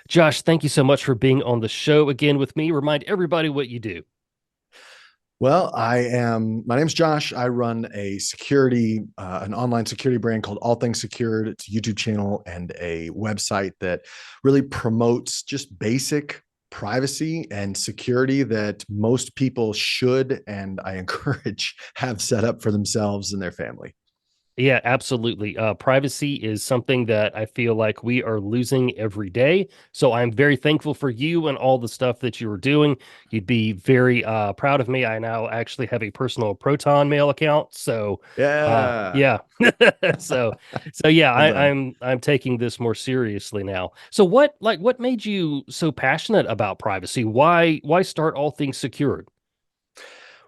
Josh, thank you so much for being on the show again with me. Remind everybody what you do. My name's Josh. I run an online security brand called All Things Secured. It's a YouTube channel and a website that really promotes just basic privacy and security that most people should, and I encourage, have set up for themselves and their family. Yeah, absolutely. Privacy is something that I feel like we are losing every day. So I'm very thankful for you and all the stuff that you were doing. You'd be very proud of me. I now actually have a personal Proton Mail account. So Yeah. yeah. So yeah, Well done. I'm taking this more seriously now. So what made you so passionate about privacy? Why start All Things Secured?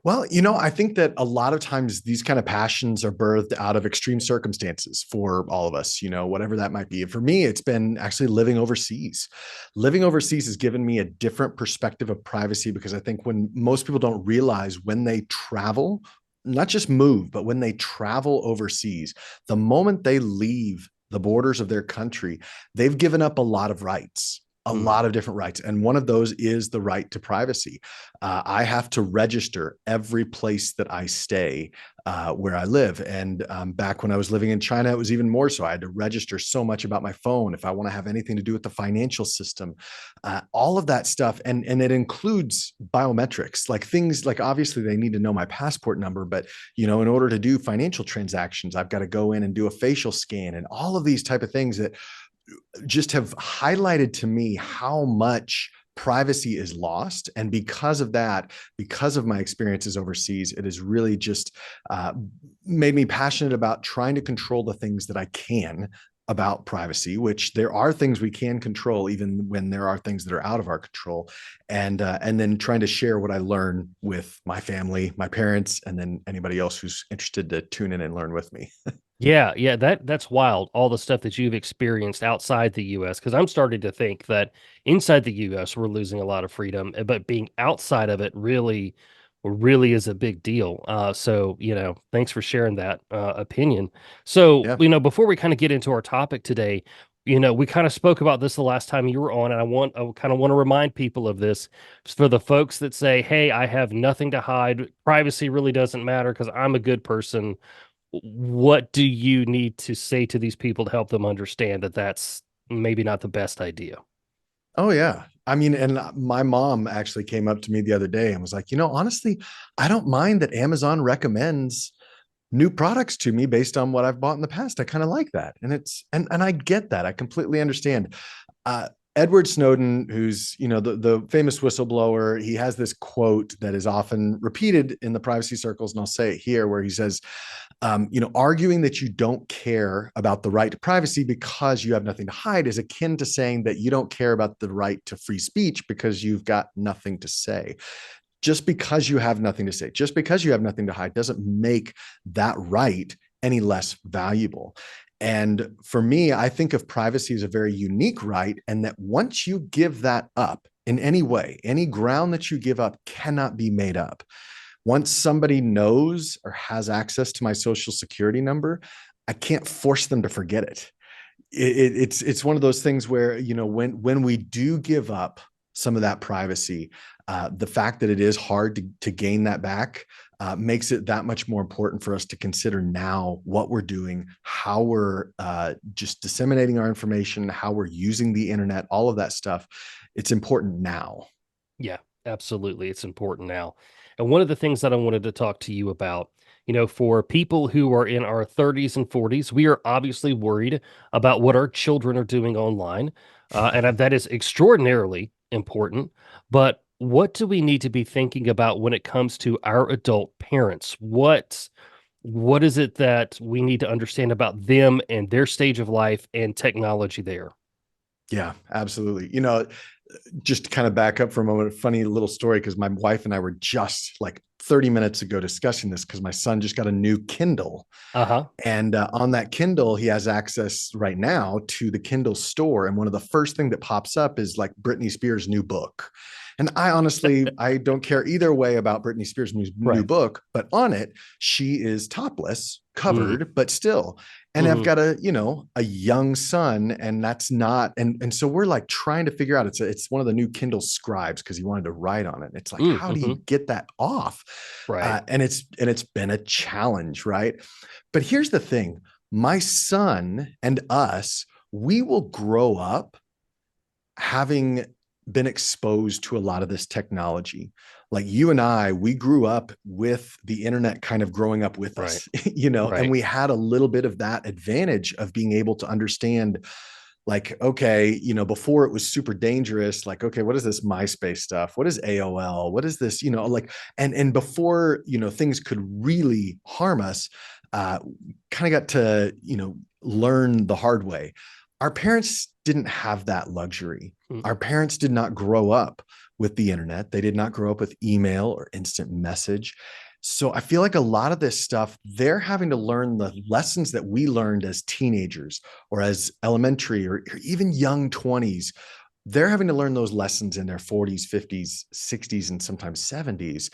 Well, I think that a lot of times these kind of passions are birthed out of extreme circumstances for all of us, whatever that might be. And for me, it's been actually living overseas. Living overseas has given me a different perspective of privacy because I think when most people don't realize when they travel, not just move, but when they travel overseas, the moment they leave the borders of their country, they've given up a lot of rights. A Hmm. lot of different rights. And one of those is the right to privacy. I have to register every place that I stay where I live. And back when I was living in China, it was even more so. I had to register so much about my phone if I want to have anything to do with the financial system, all of that stuff. And it includes biometrics, like things like obviously they need to know my passport number, but in order to do financial transactions, I've got to go in and do a facial scan and all of these type of things that just have highlighted to me how much privacy is lost. And because of that, because of my experiences overseas, it has really just uh, made me passionate about trying to control the things that I can about privacy, which there are things we can control, even when there are things that are out of our control, and then trying to share what I learn with my family, my parents, and then anybody else who's interested to tune in and learn with me. Yeah, yeah, that's wild. All the stuff that you've experienced outside the US, because I'm starting to think that inside the US we're losing a lot of freedom, but being outside of it really is a big deal. So thanks for sharing that opinion. So, Yeah. before we kind of get into our topic today, we kind of spoke about this the last time you were on, and I kind of want to remind people of this for the folks that say, "Hey, I have nothing to hide. Privacy really doesn't matter because I'm a good person." What do you need to say to these people to help them understand that that's maybe not the best idea? Oh yeah. I mean, and my mom actually came up to me the other day and was like, honestly, I don't mind that Amazon recommends new products to me based on what I've bought in the past. I kind of like that. And I get that. I completely understand. uh, Edward Snowden, who's the famous whistleblower, he has this quote that is often repeated in the privacy circles, and I'll say it here, where he says, arguing that you don't care about the right to privacy because you have nothing to hide is akin to saying that you don't care about the right to free speech because you've got nothing to say. Just because you have nothing to say, just because you have nothing to hide, doesn't make that right any less valuable. And for me, I think of privacy as a very unique right, and that once you give that up in any way, any ground that you give up cannot be made up. Once somebody knows or has access to my social security number, I can't force them to forget it. It's one of those things where when we do give up some of that privacy, the fact that it is hard to gain that back makes it that much more important for us to consider now what we're doing, how we're just disseminating our information, how we're using the internet, all of that stuff. It's important now. Yeah, absolutely. It's important now. And one of the things that I wanted to talk to you about, for people who are in our 30s and 40s, we are obviously worried about what our children are doing online. And that is extraordinarily important. But what do we need to be thinking about when it comes to our adult parents? What is it that we need to understand about them and their stage of life and technology there? Yeah, absolutely. Just to kind of back up for a moment, a funny little story because my wife and I were just like 30 minutes ago discussing this because my son just got a new Kindle. Uh-huh. And on that Kindle, he has access right now to the Kindle store. And one of the first thing that pops up is like Britney Spears' new book. And I honestly, I don't care either way about Britney Spears' new Right. book, but on it, she is topless, Mm, covered, but still. And I've hmm got a young son, and that's not, and so we're like trying to figure out. It's one of the new Kindle Scribes because he wanted to write on it. It's like, how do you hmm get that off? Right. And it's been a challenge, right? But here's the thing: my son and us, we will grow up having been exposed to a lot of this technology. Like you and I, we grew up with the internet kind of growing up with Right. us, and Right. we had a little bit of that advantage of being able to understand, like, okay, before it was super dangerous, like, okay, what is this MySpace stuff? What is AOL? What is this, like, and before, things could really harm us, uh, kind of got to, learn the hard way. Our parents didn't have that luxury. Our Mm. parents did not grow up with the internet. They did not grow up with email or instant message. So I feel like a lot of this stuff, they're having to learn the lessons that we learned as teenagers or as elementary or even young 20s. They're having to learn those lessons in their 40s, 50s, 60s, and sometimes 70s.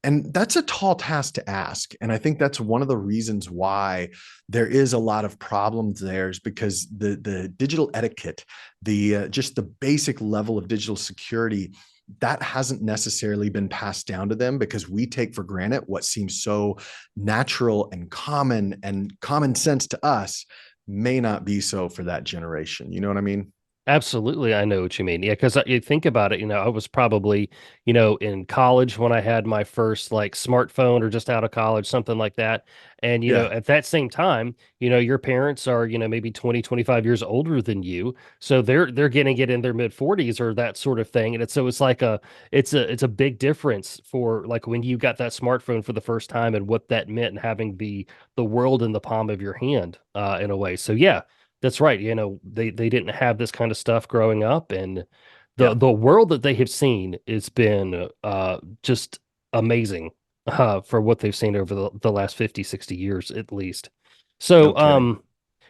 And that's a tall task to ask. And I think that's one of the reasons why there is a lot of problems there, is because the digital etiquette, the just the basic level of digital security, that hasn't necessarily been passed down to them, because we take for granted what seems so natural and common sense to us may not be so for that generation. You know what I mean? Absolutely, I know what you mean. Yeah, because you think about it, I was probably, in college when I had my first like smartphone or just out of college, something like that. And, Yeah. at that same time, your parents are, maybe 20, 25 years older than you. So they're getting it in their mid 40s or that sort of thing. And it's like it's a big difference for like when you got that smartphone for the first time and what that meant and having the world in the palm of your hand, in a way. So yeah. That's right. They didn't have this kind of stuff growing up, and the Yeah. the world that they have seen has been just amazing for what they've seen over the last 50, 60 years at least. No So, kidding.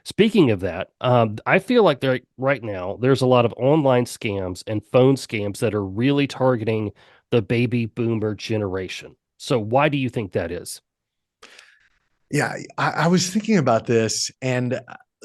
speaking of that, I feel like right now there's a lot of online scams and phone scams that are really targeting the baby boomer generation. So, why do you think that is? Yeah, I was thinking about this, and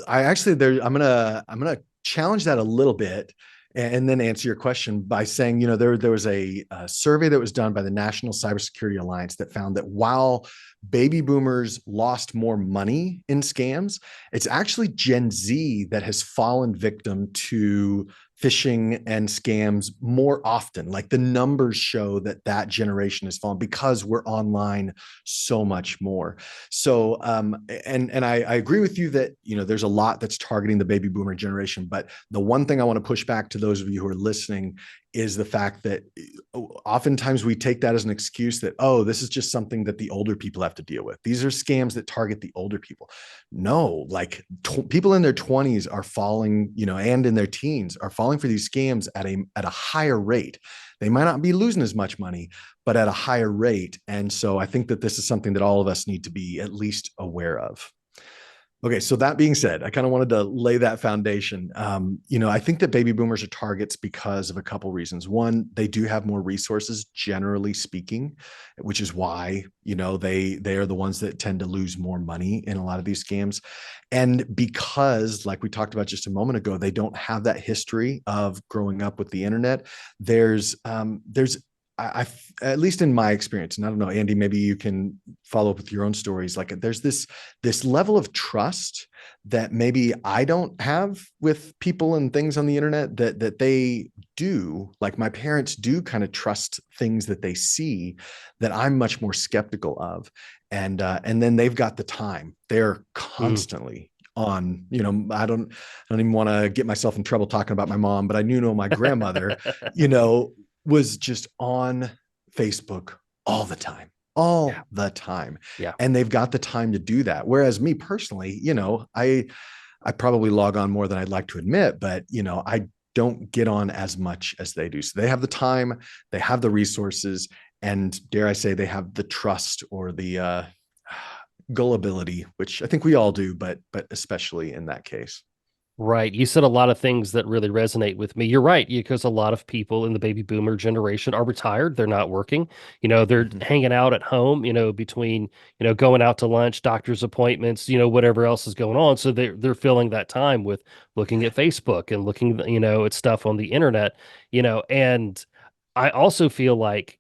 I actually there I'm gonna challenge that a little bit, and then answer your question by saying, there was a survey that was done by the National Cybersecurity Alliance that found that while baby boomers lost more money in scams, it's actually Gen Z that has fallen victim to phishing and scams more often. Like the numbers show that that generation has fallen because we're online so much more. So, I agree with you that there's a lot that's targeting the baby boomer generation. But the one thing I want to push back to those of you who are listening is the fact that oftentimes we take that as an excuse that, oh, this is just something that the older people have to deal with. These are scams that target the older people. No, like people in their 20s are falling, and in their teens are falling for these scams at a higher rate. They might not be losing as much money, but at a higher rate. And so I think that this is something that all of us need to be at least aware of. Okay, so that being said, I kind of wanted to lay that foundation. I think that baby boomers are targets because of a couple reasons. One, they do have more resources, generally speaking, which is why they are the ones that tend to lose more money in a lot of these scams. And because, like we talked about just a moment ago, they don't have that history of growing up with the internet. There's at least in my experience, and I don't know, Andy, maybe you can follow up with your own stories. Like there's this level of trust that maybe I don't have with people and things on the internet that they do. Like my parents do kind of trust things that they see that I'm much more skeptical of. And then they've got the time. They're Mm. constantly on, I don't even want to get myself in trouble talking about my mom, but I knew my grandmother, you know, was just on Facebook all the time, Yeah. all the time. Yeah. And they've got the time to do that. Whereas me personally, I probably log on more than I'd like to admit, but I don't get on as much as they do. So they have the time, they have the resources, and dare I say, they have the trust or the gullibility, which I think we all do, but especially in that case. Right. You said a lot of things that really resonate with me. You're right, because a lot of people in the baby boomer generation are retired. They're not working. They're Mhm. hanging out at home, between, going out to lunch, doctor's appointments, whatever else is going on. So they're filling that time with looking at Facebook and looking, at stuff on the internet, and I also feel like,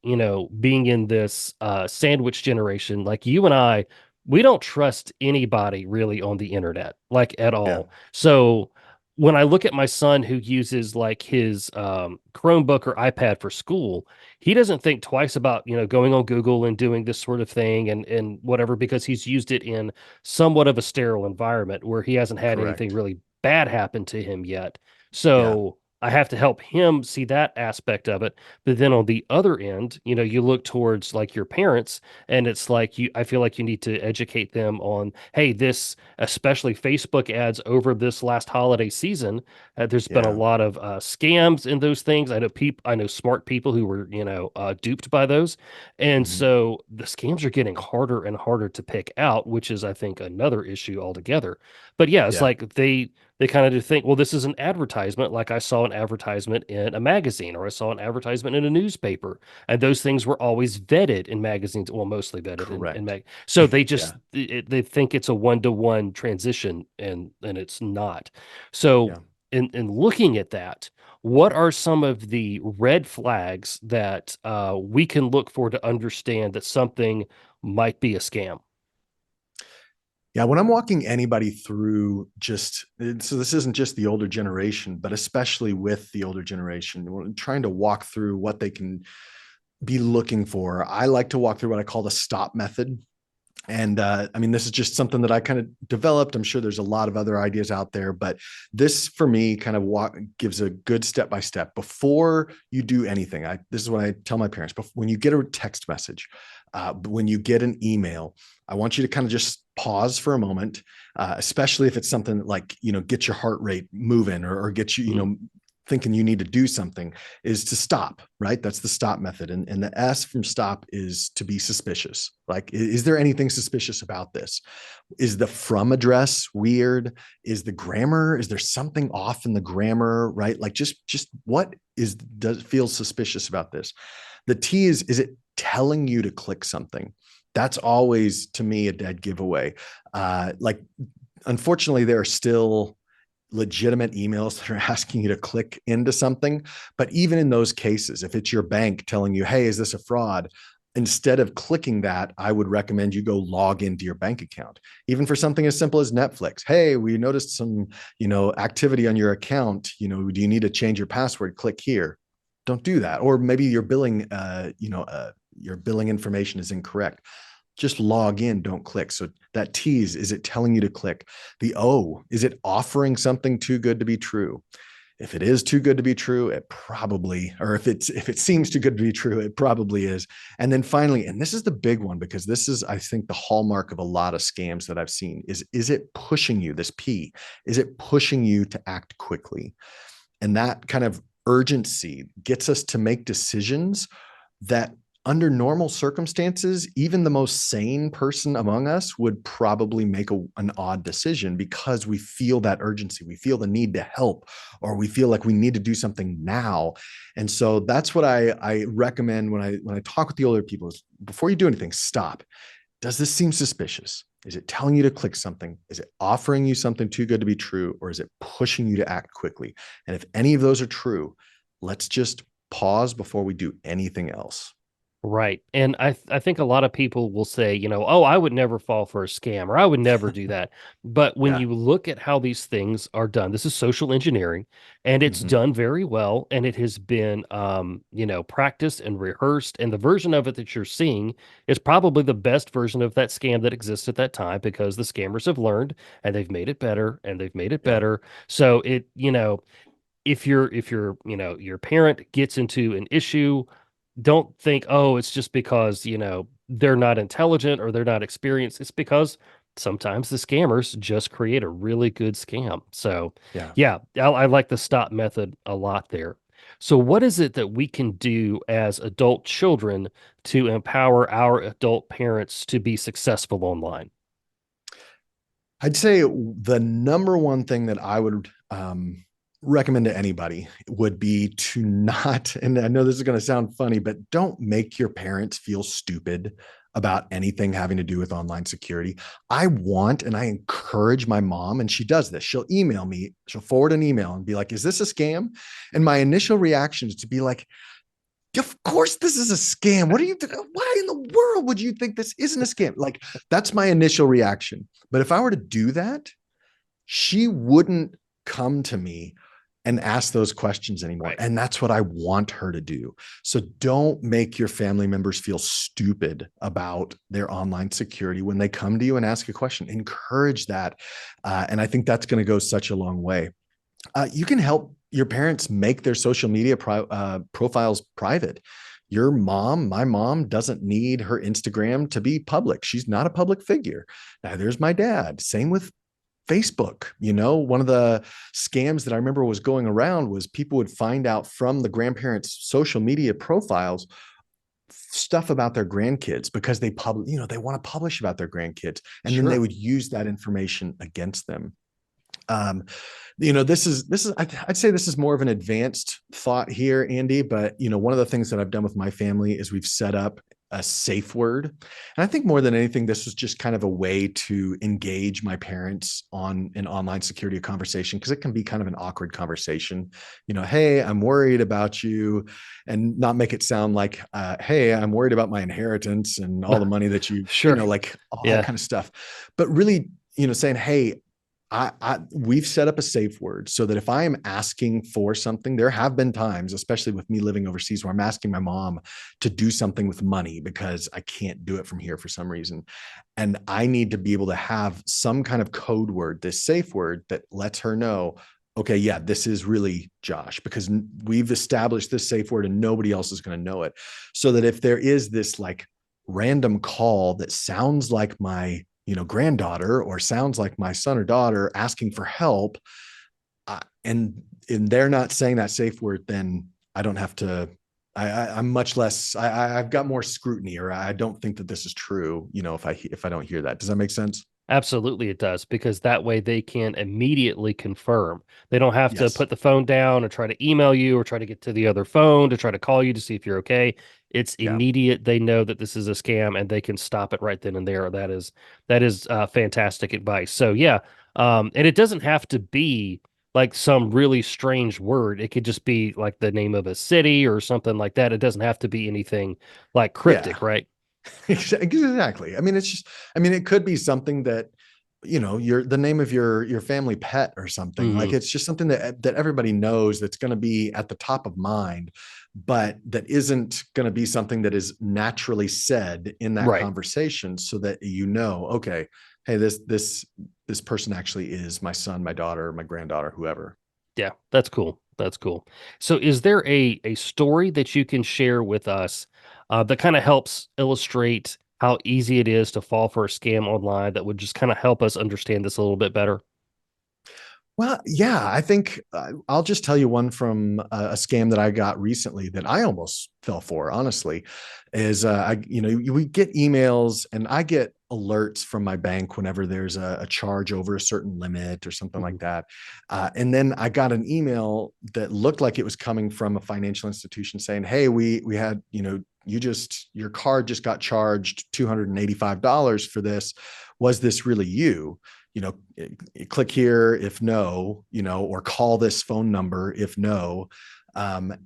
being in this sandwich generation, like you and I, we don't trust anybody really on the internet, like at Yeah. all. So when I look at my son who uses like his Chromebook or iPad for school, he doesn't think twice about, going on Google and doing this sort of thing and whatever, because he's used it in somewhat of a sterile environment where he hasn't had anything Correct. really bad happen to him yet. Yeah. So I have to help him see that aspect of it. But then on the other end, you look towards like your parents, and it's like I feel like you need to educate them on, hey, this, especially Facebook ads over this last holiday season, there's been a Yeah. lot of scams in those things. I know smart people who were, duped by those. And Mhm. so the scams are getting harder and harder to pick out, which is, I think, another issue altogether. But yeah, it's Yeah. like they kind of do think, well, this is an advertisement. Like I saw an advertisement in a magazine or I saw an advertisement in a newspaper. And those things were always vetted in magazines, well, mostly vetted in Correct. mag. So Yeah. they think it's a one-to-one transition, and it's not. So Yeah. in looking at that, what are some of the red flags that we can look for to understand that something might be a scam? Yeah, when I'm walking anybody through so this isn't just the older generation, but especially with the older generation, when I'm trying to walk through what they can be looking for, I like to walk through what I call the stop method. And I mean, this is just something that I kind of developed. I'm sure there's a lot of other ideas out there, but this for me kind of gives a good step by step before you do anything. This is what I tell my parents: when you get a text message, when you get an email, I want you to kind of just pause for a moment, especially if it's something that, like, get your heart rate moving, or get you, Mm. thinking you need to do something, is to stop, right? That's the stop method. And the S from stop is to be suspicious. Like, is there anything suspicious about this? Is the from address weird? Is the grammar, is there something off in the grammar, right? Like, just what does feel suspicious about this? The T is it telling you to click something? That's always, to me, a dead giveaway. Like, unfortunately, there are still legitimate emails that are asking you to click into something. But even in those cases, if it's your bank telling you, hey, is this a fraud? Instead of clicking that, I would recommend you go log into your bank account. Even for something as simple as Netflix. Hey, we noticed some, activity on your account. Do you need to change your password? Click here. Don't do that. Or maybe your billing information is incorrect. Just log in, don't click. So that T is it telling you to click? The O, is it offering something too good to be true? If it is too good to be true, it probably, or if it seems too good to be true, it probably is. And then finally, and this is the big one, because this is, I think, the hallmark of a lot of scams that I've seen, is it pushing you, this P, is it pushing you to act quickly? And that kind of urgency gets us to make decisions that, under normal circumstances, even the most sane person among us would probably make an odd decision, because we feel that urgency. We feel the need to help, or we feel like we need to do something now. And so that's what I recommend when I talk with the older people: is before you do anything, stop. Does this seem suspicious? Is it telling you to click something? Is it offering you something too good to be true? Or is it pushing you to act quickly? And if any of those are true, let's just pause before we do anything else. Right. And I think a lot of people will say, oh, I would never fall for a scam, or I would never do that. But when Yeah. you look at how these things are done, this is social engineering, and it's Mhm. done very well, and it has been practiced and rehearsed, and the version of it that you're seeing is probably the best version of that scam that exists at that time, because the scammers have learned and they've made it better and they've made it Yeah. better. So if your parent gets into an issue, don't think, oh, it's just because, they're not intelligent or they're not experienced. It's because sometimes the scammers just create a really good scam. So, Yeah. yeah, I like the stop method a lot there. So, what is it that we can do as adult children to empower our adult parents to be successful online? I'd say the number one thing that I would recommend to anybody would be to not, and I know this is going to sound funny, but don't make your parents feel stupid about anything having to do with online security. I want and I encourage my mom, and she does this. She'll email me, she'll forward an email and be like, "Is this a scam?" And my initial reaction is to be like, of course this is a scam. What are you why in the world would you think this isn't a scam? Like, that's my initial reaction. But if I were to do that, she wouldn't come to me and ask those questions anymore. Right. And that's what I want her to do. So don't make your family members feel stupid about their online security when they come to you and ask a question. Encourage that. And I think that's going to go such a long way. You can help your parents make their social media profiles private. Your mom, my mom, doesn't need her Instagram to be public. She's not a public figure. Neither is my dad. Same with Facebook. You know, one of the scams that I remember was going around was people would find out from the grandparents' social media profiles stuff about their grandkids because they want to publish about their grandkids, and then they Sure. would use that information against them. um this is I'd say this is more of an advanced thought here, Andy, but one of the things that I've done with my family is we've set up a safe word. And I think more than anything, this was just kind of a way to engage my parents on an online security conversation, because it can be kind of an awkward conversation. Hey, I'm worried about you, and not make it sound like, hey, I'm worried about my inheritance and all the money that Sure. like all that Yeah. kind of stuff. But really, saying, hey, we've set up a safe word so that if I am asking for something, there have been times, especially with me living overseas, where I'm asking my mom to do something with money because I can't do it from here for some reason. And I need to be able to have some kind of code word, this safe word that lets her know, okay, yeah, this is really Josh, because we've established this safe word and nobody else is going to know it. So that if there is this like random call that sounds like my granddaughter, or sounds like my son or daughter asking for help, and they're not saying that safe word, then I don't have to. I'm much less. I've got more scrutiny, or I don't think that this is true. If I don't hear that, does that make sense? Absolutely, it does, because that way they can immediately confirm. They don't have to Yes. put the phone down or try to email you or try to get to the other phone to try to call you to see if you're okay. It's Yeah. immediate. They know that this is a scam and they can stop it right then and there. That is fantastic advice. So yeah, and it doesn't have to be like some really strange word. It could just be like the name of a city or something like that. It doesn't have to be anything like Yeah. cryptic, right? Exactly. I mean, it's just, I mean, it could be something that, your the name of your family pet or something. Like, Hmm. it's just something that everybody knows, that's going to be at the top of mind, but that isn't going to be something that is naturally said in that Right. conversation, so that okay, hey, this person actually is my son, my daughter, my granddaughter, whoever. Yeah, that's cool. That's cool. So, is there a story that you can share with us that kind of helps illustrate how easy it is to fall for a scam online that would just kind of help us understand this a little bit better? Well, yeah, I think I'll just tell you one from a scam that I got recently that I almost fell for, honestly. Is we get emails and I get alerts from my bank whenever there's a charge over a certain limit or something Mhm. like that. And then I got an email that looked like it was coming from a financial institution saying, hey, we had, your card just got charged $285 for this. Was this really you? you know, Click here if no, or call this phone number if no. And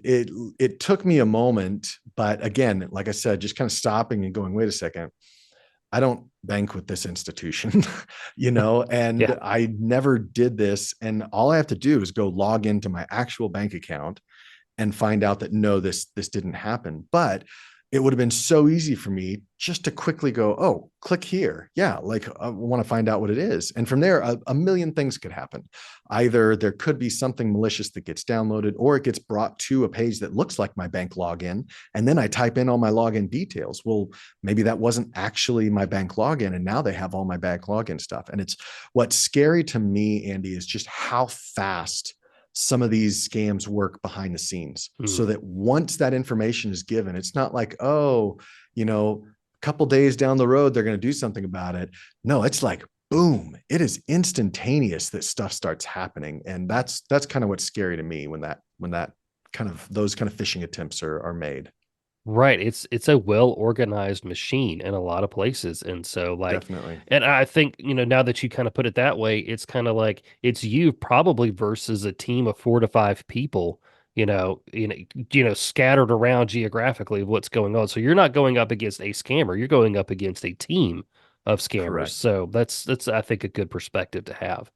it took me a moment, but again, like I said, just kind of stopping and going, wait a second, I don't bank with this institution, Yeah. and I never did this. And all I have to do is go log into my actual bank account and find out that no, this didn't happen. But it would have been so easy for me just to quickly go, oh, click here. Yeah, like I want to find out what it is. And from there, a million things could happen. Either there could be something malicious that gets downloaded, or it gets brought to a page that looks like my bank login. And then I type in all my login details. Well, maybe that wasn't actually my bank login. And now they have all my bank login stuff. And it's what's scary to me, Andy, is just how fast some of these scams work behind the scenes, so Mm. that once that information is given, it's not like, oh, a couple days down the road, they're going to do something about it. No, it's like, boom, it is instantaneous that stuff starts happening. And that's kind of what's scary to me when that kind of those kind of phishing attempts are made. Right. It's a well organized machine in a lot of places. And so like Definitely. and I think, now that you kind of put it that way, it's kind of like it's you probably versus a team of 4 to 5 people, scattered around geographically of what's going on. So you're not going up against a scammer, you're going up against a team of scammers. Correct. So that's I think a good perspective to have.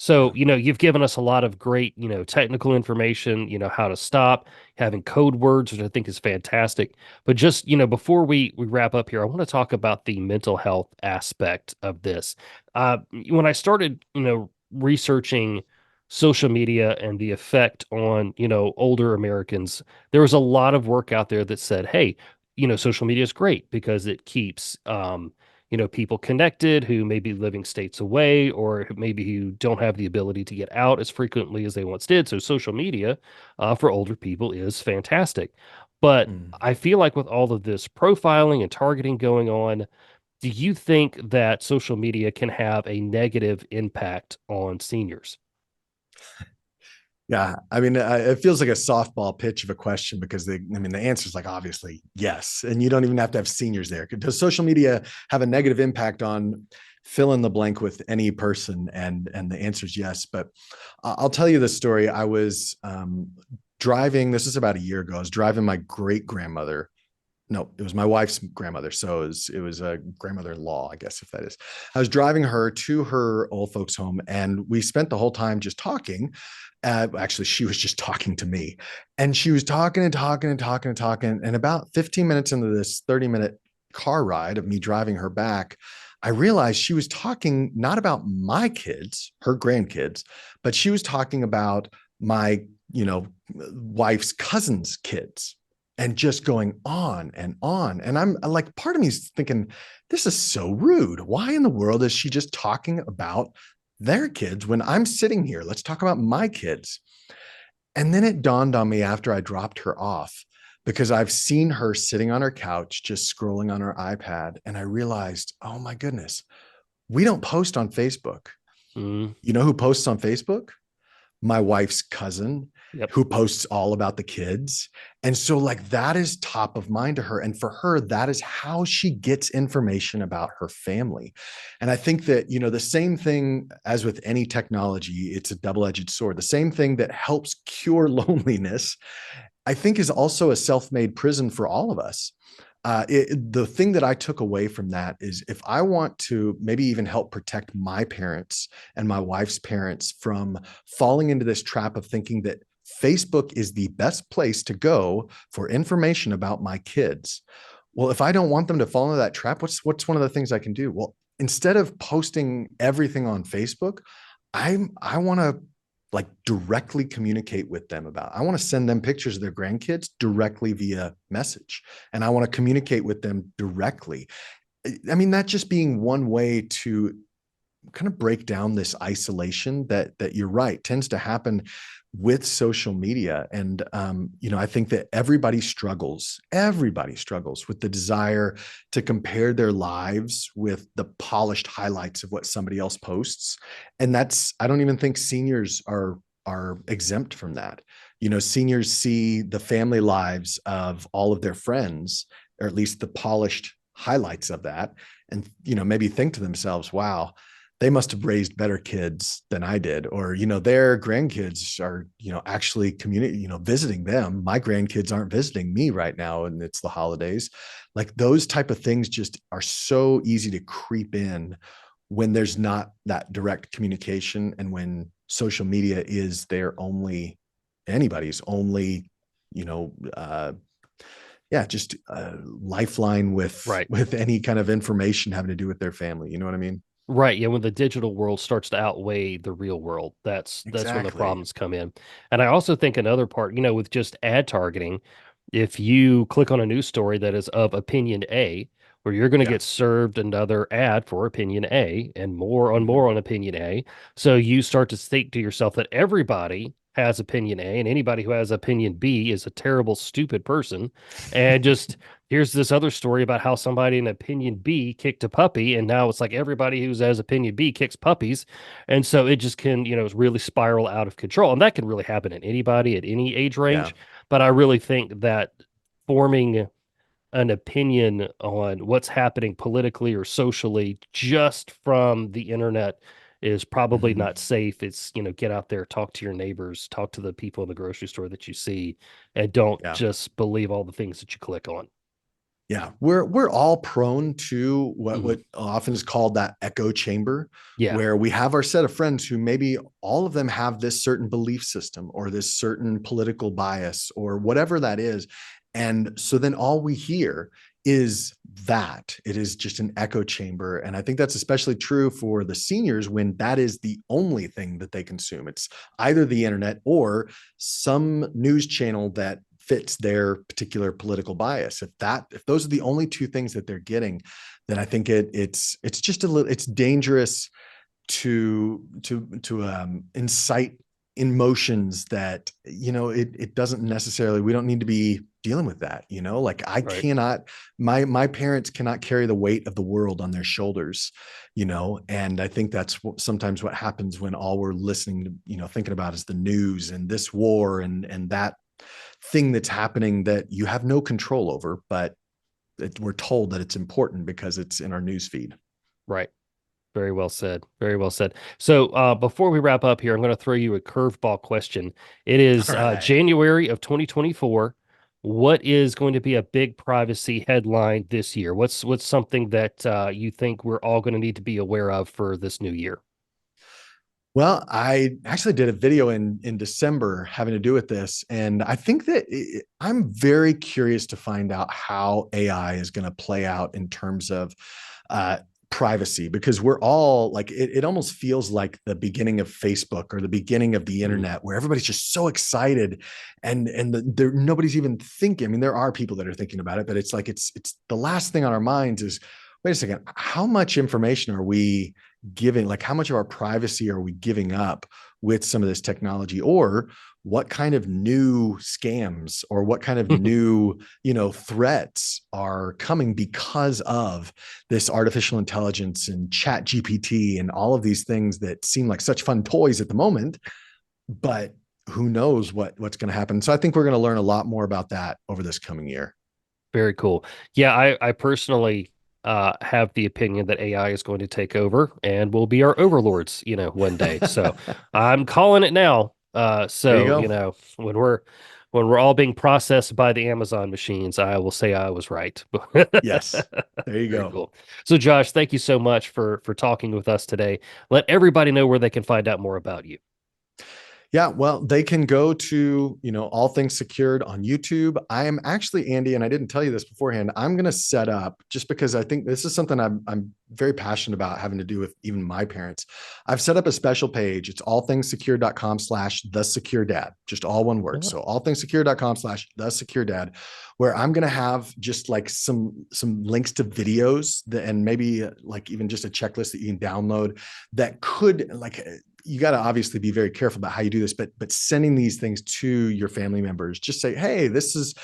So, Yeah. you've given us a lot of great, technical information, how to stop, having code words, which I think is fantastic. But just, before we wrap up here, I want to talk about the mental health aspect of this. When I started, researching social media and the effect on, older Americans, there was a lot of work out there that said, hey, social media is great because it keeps people connected who may be living states away or maybe who don't have the ability to get out as frequently as they once did. So social media for older people is fantastic. But Mm. I feel like with all of this profiling and targeting going on, do you think that social media can have a negative impact on seniors? Yeah, I mean, it feels like a softball pitch of a question because the answer is like obviously yes, and you don't even have to have seniors there. Does social media have a negative impact on fill in the blank with any person? And the answer is yes. But I'll tell you the story. I was driving. This is about a year ago. I was driving my great grandmother. No, it was my wife's grandmother. So it was a grandmother-in-law, I guess, if that is. I was driving her to her old folks' home, and we spent the whole time just talking. Actually, she was just talking to me, and she was talking and talking and talking and talking. And about 15 minutes into this 30-minute car ride of me driving her back, I realized she was talking not about my kids, her grandkids, but she was talking about my, wife's cousin's kids, and just going on and on. And I'm like, part of me is thinking, this is so rude. Why in the world is she just talking about their kids when I'm sitting here? Let's talk about my kids. And then it dawned on me after I dropped her off, because I've seen her sitting on her couch, just scrolling on her iPad. And I realized, oh my goodness, we don't post on Facebook. Mm, You know who posts on Facebook? My wife's cousin, yep. who posts all about the kids. And so like that is top of mind to her. And for her, that is how she gets information about her family. And I think that, the same thing as with any technology, it's a double-edged sword. The same thing that helps cure loneliness, I think, is also a self-made prison for all of us. The thing that I took away from that is, if I want to maybe even help protect my parents and my wife's parents from falling into this trap of thinking that Facebook is the best place to go for information about my kids. Well, if I don't want them to fall into that trap, what's one of the things I can do? Well, instead of posting everything on Facebook, I want to like directly communicate with them about. I want to send them pictures of their grandkids directly via message, and I want to communicate with them directly. I mean, that just being one way to kind of break down this isolation that you're right tends to happen with social media. And I think that everybody struggles with the desire to compare their lives with the polished highlights of what somebody else posts. And I don't even think seniors are exempt from that. Seniors see the family lives of all of their friends, or at least the polished highlights of that, and maybe think to themselves, wow, they must have raised better kids than I did. Or, their grandkids are, actually visiting them. My grandkids aren't visiting me right now, and it's the holidays. Like, those type of things just are so easy to creep in when there's not that direct communication, and when social media is anybody's only, you know, uh, yeah, just a lifeline with Right. any kind of information having to do with their family. You know what I mean? Right. Yeah. When the digital world starts to outweigh the real world, that's when the Exactly. problems come in. And I also think another part, with just ad targeting, if you click on a news story that is of opinion A, where you're going to Yeah. get served another ad for opinion A and Mhm. more on opinion A. So you start to think to yourself that everybody has opinion A, and anybody who has opinion B is a terrible, stupid person. And just here's this other story about how somebody in opinion B kicked a puppy, and now it's like everybody who has opinion B kicks puppies. And so it just can, really spiral out of control. And that can really happen in anybody at any age Yeah. range. But I really think that forming an opinion on what's happening politically or socially just from the internet is probably Mhm. not safe. It's, get out there, talk to your neighbors, talk to the people in the grocery store that you see, and don't Yeah. just believe all the things that you click on. Yeah, we're all prone to what Mhm. what often is called that echo chamber, Yeah, where we have our set of friends who maybe all of them have this certain belief system or this certain political bias or whatever that is. And so then all we hear is that it is just an echo chamber. And I think that's especially true for the seniors when that is the only thing that they consume. It's either the internet or some news channel that fits their particular political bias. If those are the only two things that they're getting, then I think it's just a little it's dangerous to incite emotions that it doesn't necessarily we don't need to be dealing with that. Like I right. cannot my parents cannot carry the weight of the world on their shoulders. And I think that's sometimes what happens when all we're listening to, thinking about is the news and this war and that thing that's happening that you have no control over, but we're told that it's important because it's in our news feed. Right. Very well said. Very well said. So before we wrap up here, I'm going to throw you a curveball question. It is All right. January of 2024. What is going to be a big privacy headline this year? What's something that you think we're all going to need to be aware of for this new year? Well, I actually did a video in December having to do with this, and I think that I'm very curious to find out how AI is going to play out in terms of uh, privacy, because we're all like, it almost feels like the beginning of Facebook or the beginning of the Mhm. internet, where everybody's just so excited, and nobody's even thinking. I mean, there are people that are thinking about it, but it's like it's the last thing on our minds is, wait a second, how much information are we giving, like how much of our privacy are we giving up with some of this technology, or what kind of new scams or what kind of new threats are coming because of this artificial intelligence and chat gpt and all of these things that seem like such fun toys at the moment, but who knows what's going to happen. So I think we're going to learn a lot more about that over this coming year. Very cool. Yeah, I personally have the opinion that AI is going to take over and will be our overlords, one day. So I'm calling it now. There you So, go. when we're all being processed by the Amazon machines, I will say I was right. Yes, there you Very go. cool. So, Josh, thank you so much for talking with us today. Let everybody know where they can find out more about you. Yeah, well, they can go to, All Things Secured on YouTube. I am actually, Andy, and I didn't tell you this beforehand, I'm going to set up, just because I think this is something I'm very passionate about having to do with even my parents. I've set up a special page. It's allthingssecure.com/the secure dad, just all one word. Oh, So allthingssecure.com/the secure dad, where I'm going to have just like some links to videos that, and maybe like even just a checklist that you can download that could, like, you got to obviously be very careful about how you do this, but sending these things to your family members, just say, hey, this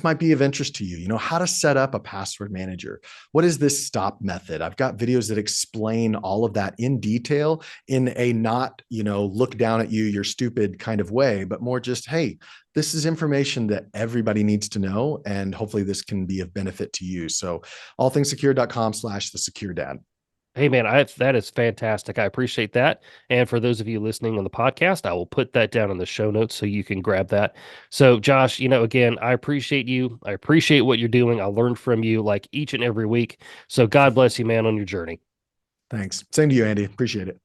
might be of interest to you. How to set up a password manager. What is this stop method? I've got videos that explain all of that in detail, in a not, look down at you, you're stupid kind of way, but more just, hey, this is information that everybody needs to know. And hopefully this can be of benefit to you. So allthingssecure.com/the secure dad. hey man, that is fantastic. I appreciate that. And for those of you listening on the podcast, I will put that down in the show notes so you can grab that. So, Josh, again, I appreciate you. I appreciate what you're doing. I learned from you like each and every week. So, God bless you, man, on your journey. Thanks. Same to you, Andy. Appreciate it.